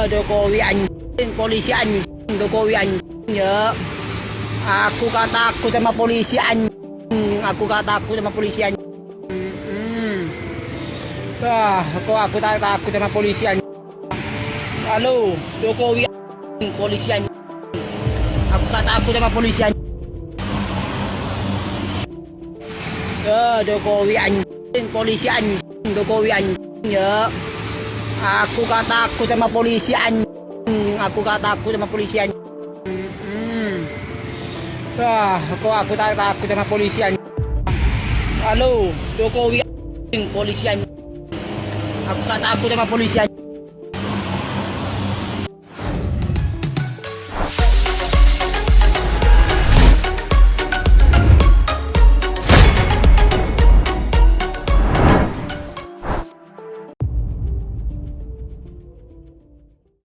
Jokowi anjing, polisi anjing, Jokowi anjing ya. Aku gak takut sama polisi anjing. Aku gak takut sama polisi anjing. Kok aku tak takut sama polisi anjing. Halo, Jokowi anjing, polisi anjing. Aku gak takut sama polisi anjing. Jokowi anjing, polisi anjing, Jokowi anjing ya. Aku gak takut sama polisi anjing. Aku gak takut sama polisi anjing. Kok aku tak takut sama polisi anjing. Halo, Jokowi anjing, polisi anjing. Aku gak takut sama polisi anjing.